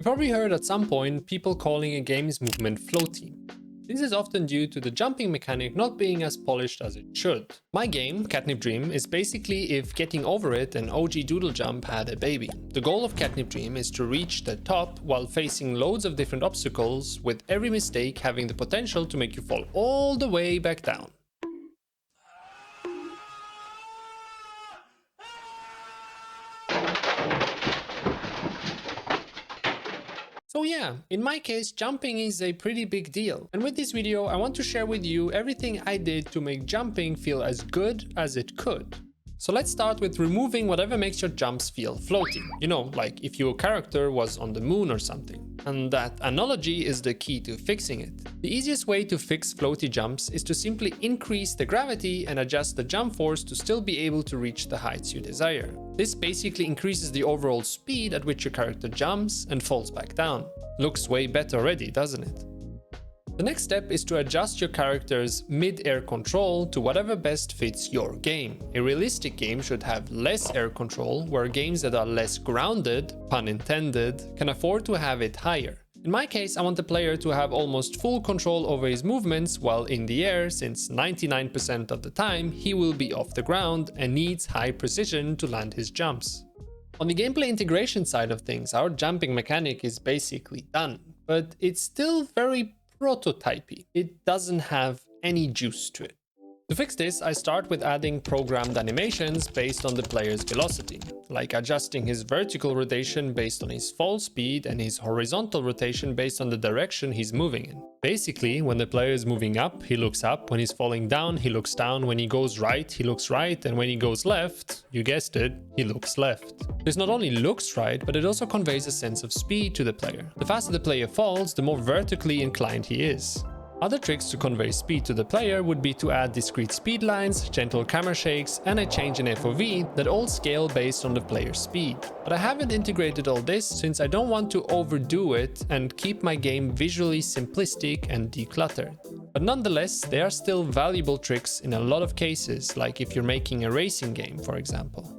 You've probably heard at some point people calling a game's movement floaty. This is often due to the jumping mechanic not being as polished as it should. My game, Catnip Dream, is basically if Getting Over It and OG Doodle Jump had a baby. The goal of Catnip Dream is to reach the top while facing loads of different obstacles, with every mistake having the potential to make you fall all the way back down. So yeah, in my case, jumping is a pretty big deal. And with this video, I want to share with you everything I did to make jumping feel as good as it could. So let's start with removing whatever makes your jumps feel floaty. You know, like if your character was on the moon or something. And that analogy is the key to fixing it. The easiest way to fix floaty jumps is to simply increase the gravity and adjust the jump force to still be able to reach the heights you desire. This basically increases the overall speed at which your character jumps and falls back down. Looks way better already, doesn't it? The next step is to adjust your character's mid-air control to whatever best fits your game. A realistic game should have less air control, where games that are less grounded, pun intended, can afford to have it higher. In my case, I want the player to have almost full control over his movements while in the air, since 99% of the time he will be off the ground and needs high precision to land his jumps. On the gameplay integration side of things, our jumping mechanic is basically done, but it's still very prototypey. It doesn't have any juice to it. To fix this, I start with adding programmed animations based on the player's velocity, like adjusting his vertical rotation based on his fall speed and his horizontal rotation based on the direction he's moving in. Basically, when the player is moving up, he looks up. When he's falling down, he looks down. When he goes right, he looks right. And when he goes left, you guessed it, he looks left. This not only looks right, but it also conveys a sense of speed to the player. The faster the player falls, the more vertically inclined he is. Other tricks to convey speed to the player would be to add discrete speed lines, gentle camera shakes, and a change in FOV that all scale based on the player's speed. But I haven't integrated all this since I don't want to overdo it and keep my game visually simplistic and decluttered. But nonetheless, they are still valuable tricks in a lot of cases, like if you're making a racing game, for example.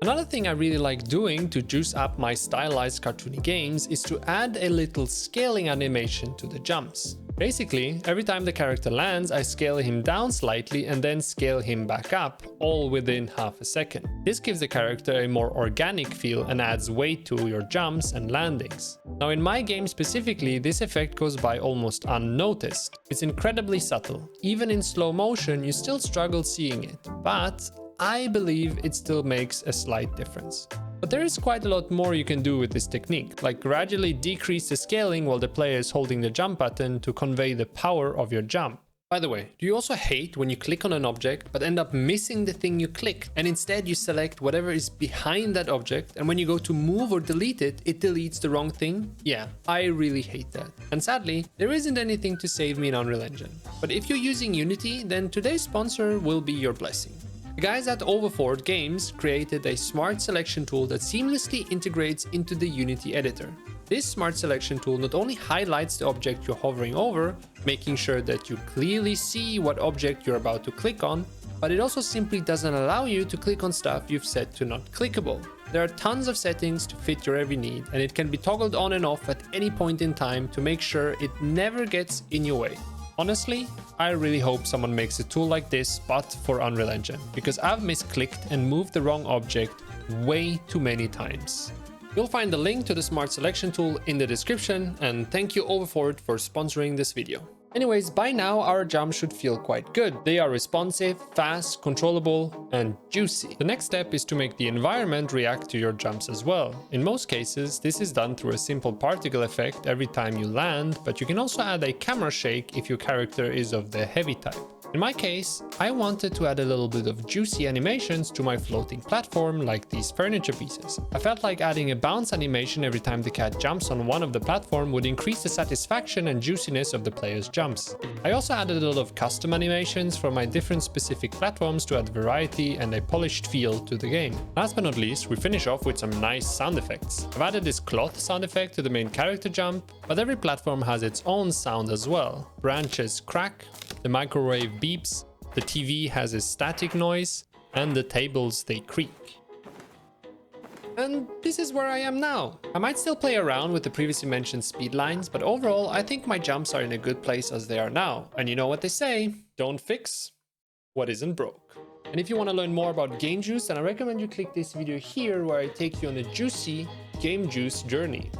Another thing I really like doing to juice up my stylized cartoony games is to add a little scaling animation to the jumps. Basically, every time the character lands, I scale him down slightly and then scale him back up, all within half a second. This gives the character a more organic feel and adds weight to your jumps and landings. Now in my game specifically, this effect goes by almost unnoticed. It's incredibly subtle. Even in slow motion, you still struggle seeing it, but I believe it still makes a slight difference. But there is quite a lot more you can do with this technique, like gradually decrease the scaling while the player is holding the jump button to convey the power of your jump. By the way, do you also hate when you click on an object but end up missing the thing you clicked, and instead you select whatever is behind that object, and when you go to move or delete it, it deletes the wrong thing? Yeah, I really hate that. And sadly, there isn't anything to save me in Unreal Engine. But if you're using Unity, then today's sponsor will be your blessing. The guys at Overford Games created a smart selection tool that seamlessly integrates into the Unity editor. This smart selection tool not only highlights the object you're hovering over, making sure that you clearly see what object you're about to click on, but it also simply doesn't allow you to click on stuff you've set to not clickable. There are tons of settings to fit your every need, and it can be toggled on and off at any point in time to make sure it never gets in your way. Honestly, I really hope someone makes a tool like this, but for Unreal Engine, because I've misclicked and moved the wrong object way too many times. You'll find the link to the Smart Selection tool in the description, and thank you Overford for sponsoring this video. Anyways, by now our jumps should feel quite good. They are responsive, fast, controllable, and juicy. The next step is to make the environment react to your jumps as well. In most cases, this is done through a simple particle effect every time you land, but you can also add a camera shake if your character is of the heavy type. In my case, I wanted to add a little bit of juicy animations to my floating platform, like these furniture pieces. I felt like adding a bounce animation every time the cat jumps on one of the platform would increase the satisfaction and juiciness of the player's jumps. I also added a lot of custom animations for my different specific platforms to add variety and a polished feel to the game. Last but not least, we finish off with some nice sound effects. I've added this cloth sound effect to the main character jump, but every platform has its own sound as well. Branches crack, the microwave beeps, the TV has a static noise, and the tables they creak. And this is where I am now. I might still play around with the previously mentioned speed lines, but overall I think my jumps are in a good place as they are now. And you know what they say, don't fix what isn't broke. And if you want to learn more about Game Juice, then I recommend you click this video here where I take you on a juicy Game Juice journey.